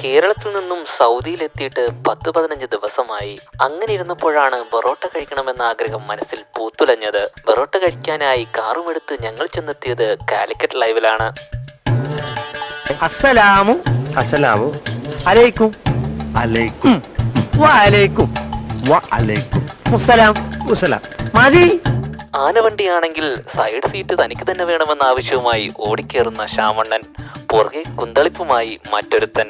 കേരളത്തിൽ നിന്നും സൗദിയിലെത്തിയിട്ട് 10-15 ദിവസമായി. അങ്ങനെ ഇരുന്നപ്പോഴാണ് ബൊറോട്ട കഴിക്കണമെന്ന ആഗ്രഹം മനസ്സിൽ പൂത്തുലഞ്ഞത്. ബൊറോട്ട കഴിക്കാനായി കാറുമെടുത്ത് ഞങ്ങൾ ചെന്നെത്തിയത് കാലിക്കറ്റ് ലൈവിലാണ്. അസ്സലാമു അസ്സലാമു അലൈക്കും അലൈക്കും വഅലൈക്കും വഅലൈക്കും മുസ്സലാം മുസ്സലാം മതി. ആനവണ്ടിയാണെങ്കിൽ സൈഡ് സീറ്റ് തനിക്ക് തന്നെ വേണമെന്ന ആവശ്യവുമായി ഓടിക്കേറുന്ന ശ്യാമണ്ണൻ, പുറകെ കുന്തളിപ്പുമായി മറ്റൊരുത്തൻ.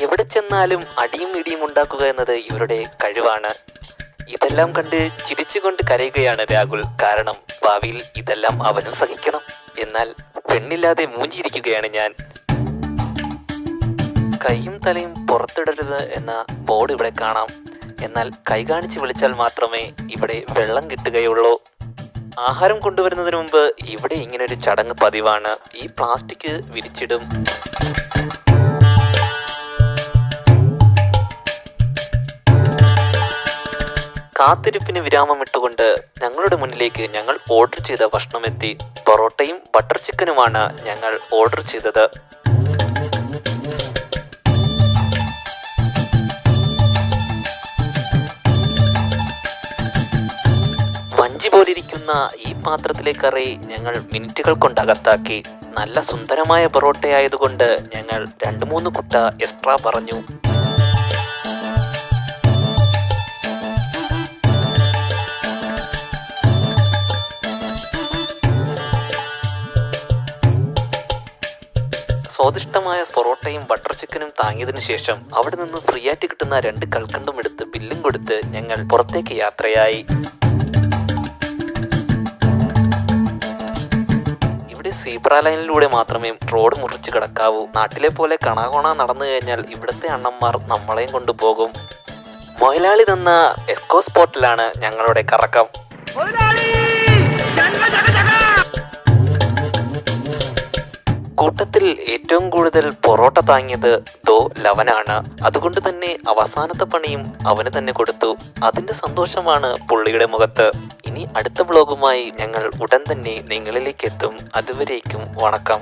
എവിടെ ചെന്നാലും അടിയും ഇടിയും ഉണ്ടാക്കുക എന്നത് ഇവരുടെ കഴിവാണ്. ഇതെല്ലാം കണ്ട് ചിരിച്ചുകൊണ്ട് കരയുകയാണ് രാഹുൽ. കാരണം ഭാവിയിൽ ഇതെല്ലാം അവനും സഹിക്കണം. എന്നാൽ പെണ്ണില്ലാതെ മൂഞ്ചിയിരിക്കുകയാണ് ഞാൻ. കൈയും തലയും പുറത്തിടരുത് എന്ന ബോർഡ് ഇവിടെ കാണാം. എന്നാൽ കൈ കാണിച്ച് വിളിച്ചാൽ മാത്രമേ ഇവിടെ വെള്ളം കിട്ടുകയുള്ളൂ. ആഹാരം കൊണ്ടുവരുന്നതിന് മുമ്പ് ഇവിടെ ഇങ്ങനൊരു ചടങ്ങ് പതിവാണ്. ഈ പ്ലാസ്റ്റിക് വിരിച്ചിടും. കാത്തിരിപ്പിന് വിരാമമിട്ടുകൊണ്ട് ഞങ്ങളുടെ മുന്നിലേക്ക് ഞങ്ങൾ ഓർഡർ ചെയ്ത ഭക്ഷണം എത്തി. പൊറോട്ടയും ബട്ടർ ചിക്കനുമാണ് ഞങ്ങൾ ഓർഡർ ചെയ്തത്. വഞ്ചി പോലിരിക്കുന്ന ഈ പാത്രത്തിലെ കറി ഞങ്ങൾ മിനിറ്റുകൾ കൊണ്ട് അകത്താക്കി. നല്ല സുന്ദരമായ പൊറോട്ടയായതുകൊണ്ട് ഞങ്ങൾ 2-3 കുട്ട എക്സ്ട്രാ പറഞ്ഞു. സ്വാദിഷ്ടമായ പൊറോട്ടയും ബട്ടർ ചിക്കനും താങ്ങിയതിനു ശേഷം അവിടെ നിന്ന് ഫ്രീ ആയിട്ട് കിട്ടുന്ന 2 കൽക്കണ്ടും എടുത്ത് ബില്ലും കൊടുത്ത് ഞങ്ങൾ പുറത്തേക്ക് യാത്രയായി. ഇവിടെ സീബ്ര ലൈനിലൂടെ മാത്രമേ റോഡ് മുറിച്ച് കിടക്കാവൂ. നാട്ടിലെ പോലെ കണാകോണ നടന്നു കഴിഞ്ഞാൽ ഇവിടുത്തെ അണ്ണന്മാർ നമ്മളെയും കൊണ്ടുപോകും. മൊയലാളി തന്ന എക്കോ സ്പോട്ടിലാണ് ഞങ്ങളുടെ കറക്കം. കൂട്ടത്തിൽ ഏറ്റവും കൂടുതൽ പൊറോട്ട താങ്ങിയത് ലവനാണ്. അതുകൊണ്ട് തന്നെ അവസാനത്തെ പണിയും അവന് തന്നെ കൊടുത്തു. അതിന്റെ സന്തോഷമാണ് പുള്ളിയുടെ മുഖത്ത്. ഇനി അടുത്ത വ്ലോഗുമായി ഞങ്ങൾ ഉടൻ തന്നെ നിങ്ങളിലേക്ക് എത്തും. അതുവരേക്കും വണക്കം.